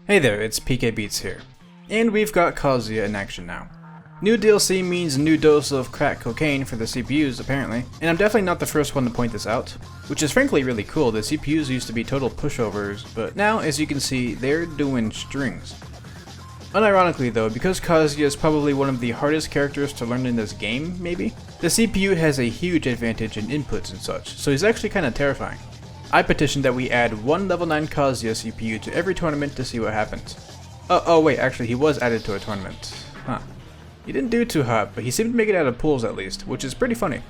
Hey there, it's PK Beats here. And we've got Kazuya in action now. New DLC means a new dose of crack cocaine for the CPUs apparently, and I'm definitely not the first one to point this out, which is frankly really cool. The CPUs used to be total pushovers, but now as you can see, they're doing strings. Unironically though, because Kazuya is probably one of the hardest characters to learn in this game, maybe, the CPU has a huge advantage in inputs and such, so he's actually kinda terrifying. I petitioned that we add one level 9 Kazuya CPU to every tournament to see what happens. Oh wait, actually he was added to a tournament. Huh. He didn't do too hot, but he seemed to make it out of pools at least, which is pretty funny.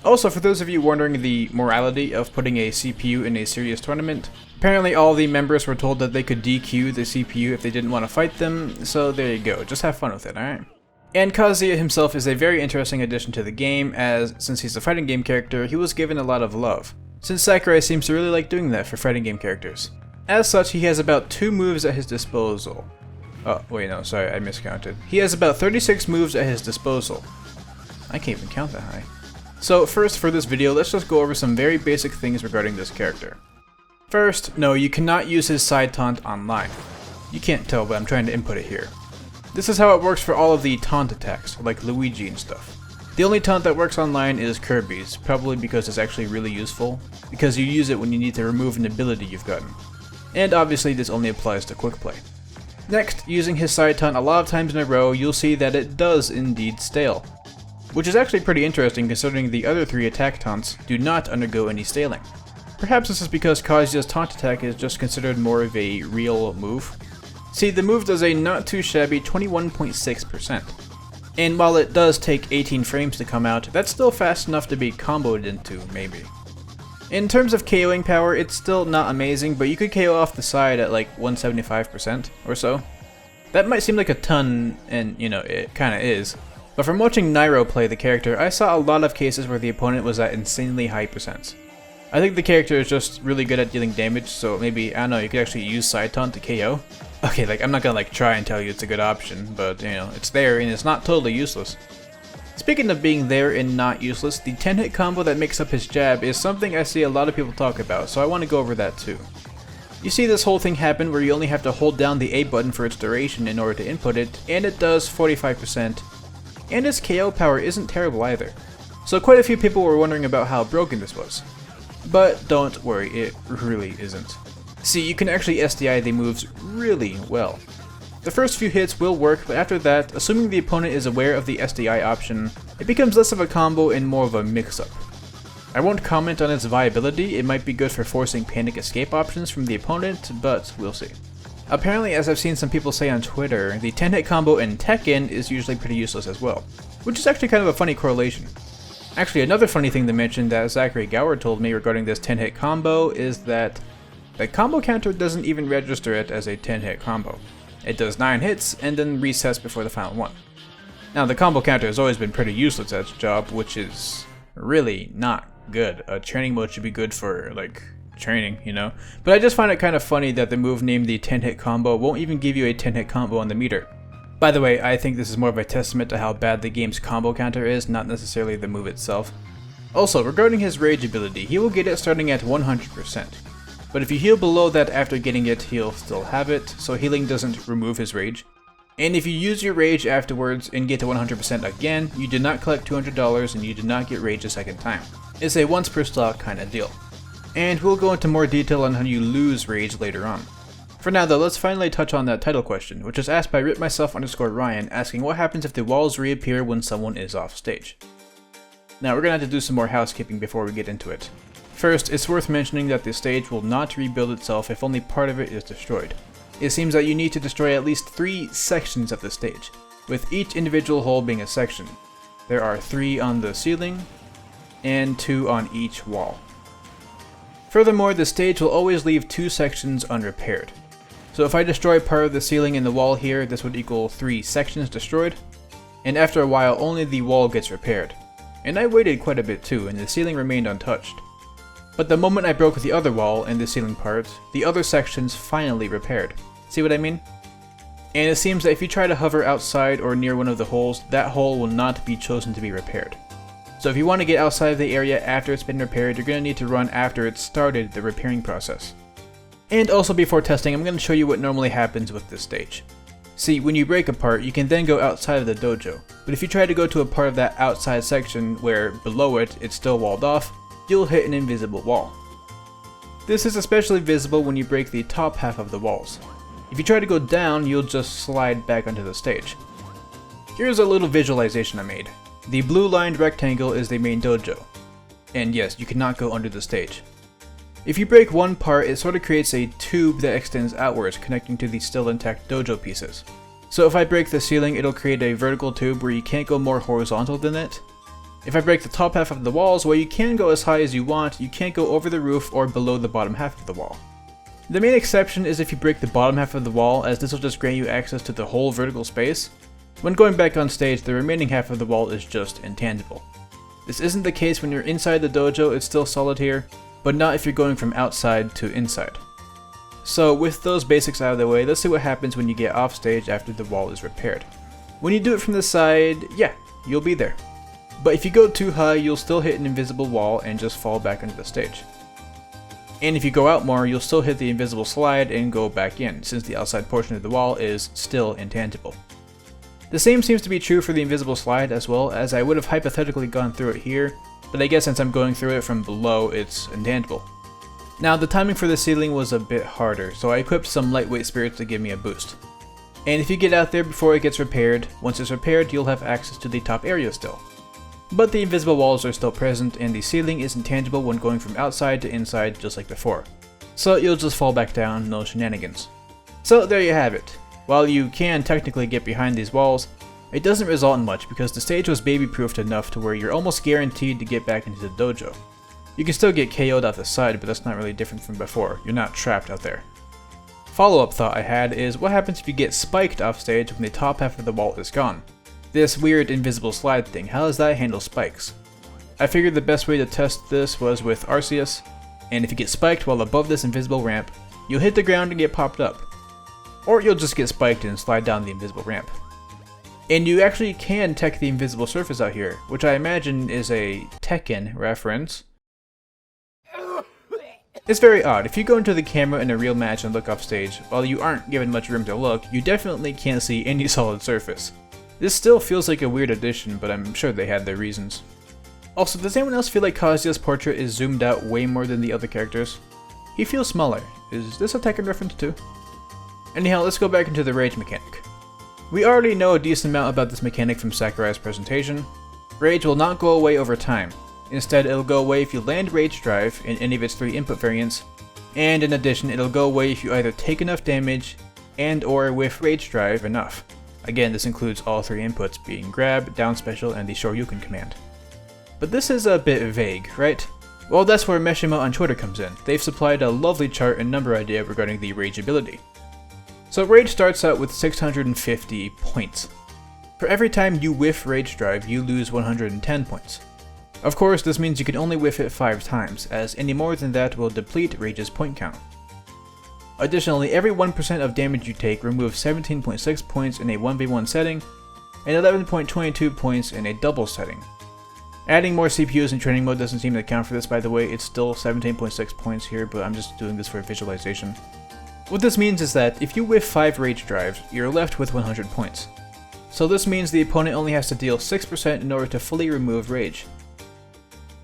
Also, for those of you wondering the morality of putting a CPU in a serious tournament, apparently all the members were told that they could DQ the CPU if they didn't want to fight them, so there you go, just have fun with it, alright? And Kazuya himself is a very interesting addition to the game, as since he's a fighting game character, he was given a lot of love, since Sakurai seems to really like doing that for fighting game characters. As such, he has about 2 moves at his disposal. Oh, wait, no, sorry, I miscounted. He has about 36 moves at his disposal. I can't even count that high. So first, for this video, let's just go over some very basic things regarding this character. First, no, you cannot use his side taunt online. You can't tell, but I'm trying to input it here. This is how it works for all of the taunt attacks, like Luigi and stuff. The only taunt that works online is Kirby's, probably because it's actually really useful, because you use it when you need to remove an ability you've gotten. And obviously this only applies to quick play. Next, using his side taunt a lot of times in a row, you'll see that it does indeed stale. Which is actually pretty interesting considering the other 3 attack taunts do not undergo any staling. Perhaps this is because Kazuya's taunt attack is just considered more of a real move. See, the move does a not too shabby 21.6%. And while it does take 18 frames to come out, that's still fast enough to be comboed into, maybe. In terms of KOing power, it's still not amazing, but you could KO off the side at like 175% or so. That might seem like a ton, and you know, it kinda is. But from watching Nairo play the character, I saw a lot of cases where the opponent was at insanely high percents. I think the character is just really good at dealing damage, so maybe, I don't know, you could actually use side taunt to KO. Okay, like, I'm not gonna like try and tell you it's a good option, but you know, it's there and it's not totally useless. Speaking of being there and not useless, the 10-hit combo that makes up his jab is something I see a lot of people talk about, so I want to go over that too. You see this whole thing happen where you only have to hold down the A button for its duration in order to input it, and it does 45%, and its KO power isn't terrible either. So quite a few people were wondering about how broken this was. But don't worry, it really isn't. See, you can actually SDI the moves really well. The first few hits will work, but after that, assuming the opponent is aware of the SDI option, it becomes less of a combo and more of a mix-up. I won't comment on its viability, it might be good for forcing panic escape options from the opponent, but we'll see. Apparently, as I've seen some people say on Twitter, the 10-hit combo in Tekken is usually pretty useless as well, which is actually kind of a funny correlation. Actually, another funny thing to mention that Zachary Gower told me regarding this 10-hit combo is that the combo counter doesn't even register it as a 10-hit combo. It does 9 hits and then resets before the final one. Now the combo counter has always been pretty useless at its job, which is really not good. A training mode should be good for like training, you know? But I just find it kind of funny that the move named the 10-hit combo won't even give you a 10-hit combo on the meter. By the way, I think this is more of a testament to how bad the game's combo counter is, not necessarily the move itself. Also, regarding his rage ability, he will get it starting at 100%. But if you heal below that after getting it, he'll still have it, so healing doesn't remove his rage. And if you use your rage afterwards and get to 100% again, you do not collect $200 and you do not get rage a second time. It's a once per stock kind of deal. And we'll go into more detail on how you lose rage later on. For now though, let's finally touch on that title question, which was asked by RipMyself_Ryan, asking what happens if the walls reappear when someone is off stage. Now we're gonna have to do some more housekeeping before we get into it. First, it's worth mentioning that the stage will not rebuild itself if only part of it is destroyed. It seems that you need to destroy at least 3 sections of the stage, with each individual hole being a section. There are 3 on the ceiling, and 2 on each wall. Furthermore, the stage will always leave 2 sections unrepaired. So if I destroy part of the ceiling and the wall here, this would equal 3 sections destroyed, and after a while only the wall gets repaired. And I waited quite a bit too, and the ceiling remained untouched. But the moment I broke the other wall and the ceiling part, the other sections finally repaired. See what I mean? And it seems that if you try to hover outside or near one of the holes, that hole will not be chosen to be repaired. So if you want to get outside of the area after it's been repaired, you're going to need to run after it started the repairing process. And also before testing, I'm going to show you what normally happens with this stage. See, when you break a part, you can then go outside of the dojo, but if you try to go to a part of that outside section where below it, it's still walled off, you'll hit an invisible wall. This is especially visible when you break the top half of the walls. If you try to go down, you'll just slide back onto the stage. Here's a little visualization I made. The blue lined rectangle is the main dojo. And yes, you cannot go under the stage. If you break one part, it sort of creates a tube that extends outwards, connecting to the still intact dojo pieces. So if I break the ceiling, it'll create a vertical tube where you can't go more horizontal than it. If I break the top half of the walls, well, you can go as high as you want, you can't go over the roof or below the bottom half of the wall. The main exception is if you break the bottom half of the wall, as this will just grant you access to the whole vertical space. When going back on stage, the remaining half of the wall is just intangible. This isn't the case when you're inside the dojo, it's still solid here, but not if you're going from outside to inside. So with those basics out of the way, let's see what happens when you get off stage after the wall is repaired. When you do it from the side, yeah, you'll be there. But if you go too high, you'll still hit an invisible wall and just fall back onto the stage. And if you go out more, you'll still hit the invisible slide and go back in, since the outside portion of the wall is still intangible. The same seems to be true for the invisible slide as well, as I would have hypothetically gone through it here, but I guess since I'm going through it from below, it's intangible. Now, the timing for the ceiling was a bit harder, so I equipped some lightweight spirits to give me a boost. And if you get out there before it gets repaired, once it's repaired, you'll have access to the top area still. But the invisible walls are still present, and the ceiling is intangible when going from outside to inside just like before. So you'll just fall back down, no shenanigans. So there you have it. While you can technically get behind these walls, it doesn't result in much because the stage was baby-proofed enough to where you're almost guaranteed to get back into the dojo. You can still get KO'd out the side, but that's not really different from before. You're not trapped out there. Follow-up thought I had is, what happens if you get spiked off stage when the top half of the wall is gone? This weird invisible slide thing, how does that handle spikes? I figured the best way to test this was with Arceus, and if you get spiked while above this invisible ramp, you'll hit the ground and get popped up. Or you'll just get spiked and slide down the invisible ramp. And you actually can tech the invisible surface out here, which I imagine is a Tekken reference. It's very odd. If you go into the camera in a real match and look off stage, while you aren't given much room to look, you definitely can't see any solid surface. This still feels like a weird addition, but I'm sure they had their reasons. Also, does anyone else feel like Kazuya's portrait is zoomed out way more than the other characters? He feels smaller. Is this a Tekken reference too? Anyhow, let's go back into the rage mechanic. We already know a decent amount about this mechanic from Sakurai's presentation. Rage will not go away over time. Instead, it'll go away if you land Rage Drive in any of its 3 input variants, and in addition, it'll go away if you either take enough damage and or with Rage Drive enough. Again, this includes all 3 inputs being Grab, Down Special, and the Shoryuken command. But this is a bit vague, right? Well, that's where MISHIMA on Twitter comes in. They've supplied a lovely chart and number idea regarding the Rage ability. So Rage starts out with 650 points. For every time you whiff Rage Drive, you lose 110 points. Of course, this means you can only whiff it 5 times, as any more than that will deplete Rage's point count. Additionally, every 1% of damage you take removes 17.6 points in a 1v1 setting, and 11.22 points in a double setting. Adding more CPUs in training mode doesn't seem to account for this, by the way. It's still 17.6 points here, but I'm just doing this for visualization. What this means is that if you whiff 5 Rage Drives, you're left with 100 points. So this means the opponent only has to deal 6% in order to fully remove Rage.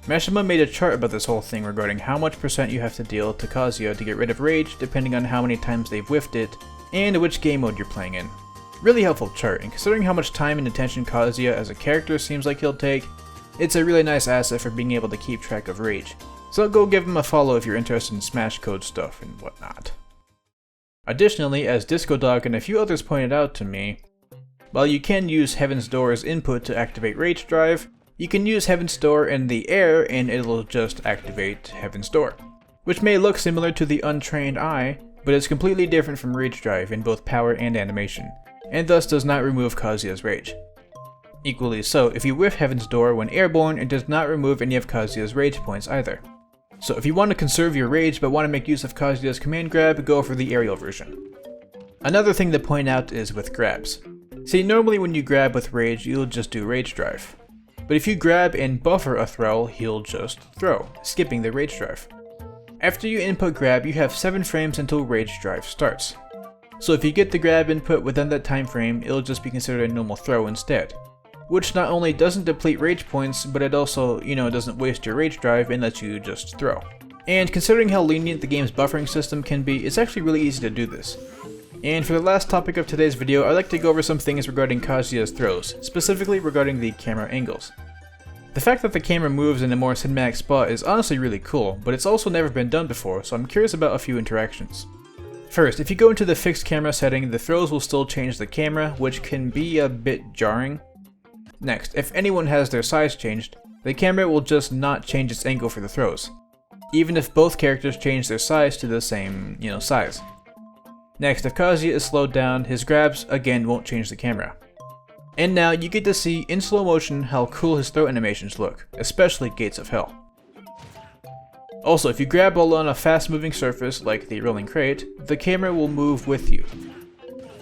MISHIMA made a chart about this whole thing regarding how much percent you have to deal to Kazuya to get rid of Rage depending on how many times they've whiffed it, and which game mode you're playing in. Really helpful chart, and considering how much time and attention Kazuya as a character seems like he'll take, it's a really nice asset for being able to keep track of Rage. So go give him a follow if you're interested in Smash Code stuff and whatnot. Additionally, as Disco Dog and a few others pointed out to me, while you can use Heaven's Door as input to activate Rage Drive, you can use Heaven's Door in the air and it'll just activate Heaven's Door. Which may look similar to the untrained eye, but it's completely different from Rage Drive in both power and animation, and thus does not remove Kazuya's Rage. Equally so, if you whiff Heaven's Door when airborne, it does not remove any of Kazuya's Rage points either. So if you want to conserve your Rage but want to make use of Kazuya's command grab, go for the aerial version. Another thing to point out is with grabs. See, normally when you grab with Rage, you'll just do Rage Drive. But if you grab and buffer a throw, he'll just throw, skipping the Rage Drive. After you input grab, you have 7 frames until rage drive starts. So if you get the grab input within that time frame, it'll just be considered a normal throw instead. Which not only doesn't deplete rage points, but it also, doesn't waste your rage drive and lets you just throw. And considering how lenient the game's buffering system can be, it's actually really easy to do this. And for the last topic of today's video, I'd like to go over some things regarding Kazuya's throws, specifically regarding the camera angles. The fact that the camera moves in a more cinematic spot is honestly really cool, but it's also never been done before, so I'm curious about a few interactions. First, if you go into the fixed camera setting, the throws will still change the camera, which can be a bit jarring. Next, if anyone has their size changed, the camera will just not change its angle for the throws, even if both characters change their size to the same, size. Next, if Kazuya is slowed down, his grabs again won't change the camera. And now you get to see in slow motion how cool his throw animations look, especially Gates of Hell. Also, if you grab while on a fast moving surface like the rolling crate, the camera will move with you.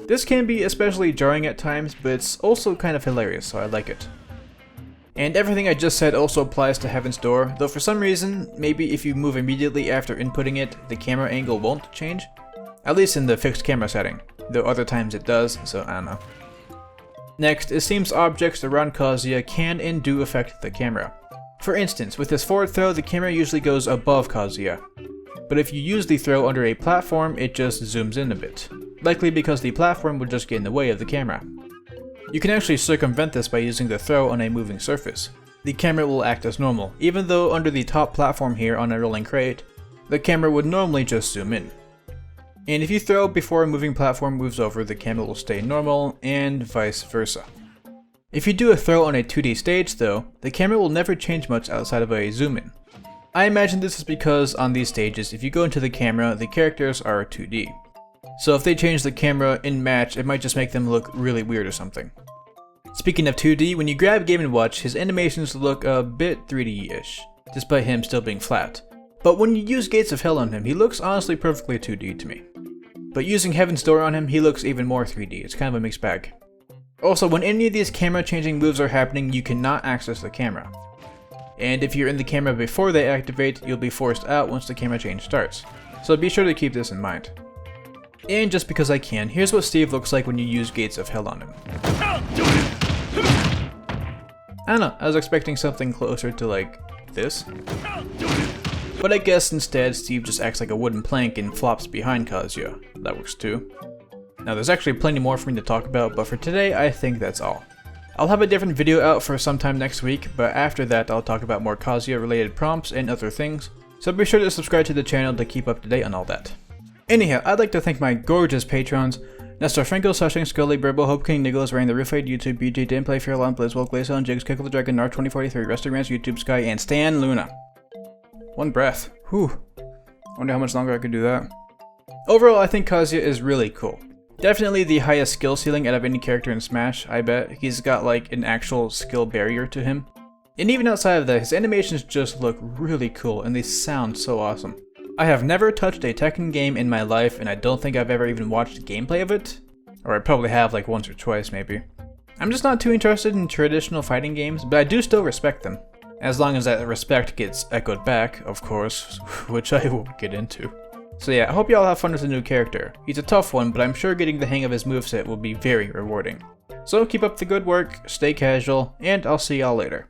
This can be especially jarring at times, but it's also kind of hilarious, so I like it. And everything I just said also applies to Heaven's Door, though for some reason, maybe if you move immediately after inputting it, the camera angle won't change. At least in the fixed camera setting, though other times it does, so I don't know. Next, it seems objects around Kazuya can and do affect the camera. For instance, with his forward throw, the camera usually goes above Kazuya. But if you use the throw under a platform, it just zooms in a bit. Likely because the platform would just get in the way of the camera. You can actually circumvent this by using the throw on a moving surface. The camera will act as normal, even though under the top platform here on a rolling crate, the camera would normally just zoom in. And if you throw before a moving platform moves over, the camera will stay normal, and vice versa. If you do a throw on a 2D stage though, the camera will never change much outside of a zoom in. I imagine this is because on these stages, if you go into the camera, the characters are 2D. So if they change the camera in match, it might just make them look really weird or something. Speaking of 2D, when you grab Game & Watch, his animations look a bit 3D-ish, despite him still being flat. But when you use Gates of Hell on him, he looks honestly perfectly 2D to me. But using Heaven's Door on him, he looks even more 3D, it's kind of a mixed bag. Also, when any of these camera changing moves are happening, you cannot access the camera. And if you're in the camera before they activate, you'll be forced out once the camera change starts. So be sure to keep this in mind. And just because I can, here's what Steve looks like when you use Gates of Hell on him. I don't know, I was expecting something closer to like this. But I guess instead Steve just acts like a wooden plank and flops behind Kazuya. That works too. Now there's actually plenty more for me to talk about, but for today I think that's all. I'll have a different video out for sometime next week, but after that I'll talk about more Kazuya related prompts and other things, so be sure to subscribe to the channel to keep up to date on all that. Anyhow, I'd like to thank my gorgeous patrons, Nestor Franco, Sashanks, Skully, Burbo, Hope King, Niklz, Raighne, TheRealFxdeYT, YouTube, BJ, Didn't Play, Feurolant, blizwald, Glaceon, Jigs, Keckothedragon, R2043, RustyRantsYT, Skye, and Stan LOONA. One breath. Whew. Wonder how much longer I could do that. Overall, I think Kazuya is really cool. Definitely the highest skill ceiling out of any character in Smash, I bet. He's got like an actual skill barrier to him. And even outside of that, his animations just look really cool and they sound so awesome. I have never touched a Tekken game in my life, and I don't think I've ever even watched gameplay of it. Or I probably have like once or twice maybe. I'm just not too interested in traditional fighting games, but I do still respect them. As long as that respect gets echoed back, of course, which I won't get into. So yeah, I hope y'all have fun with the new character. He's a tough one, but I'm sure getting the hang of his moveset will be very rewarding. So keep up the good work, stay casual, and I'll see y'all later.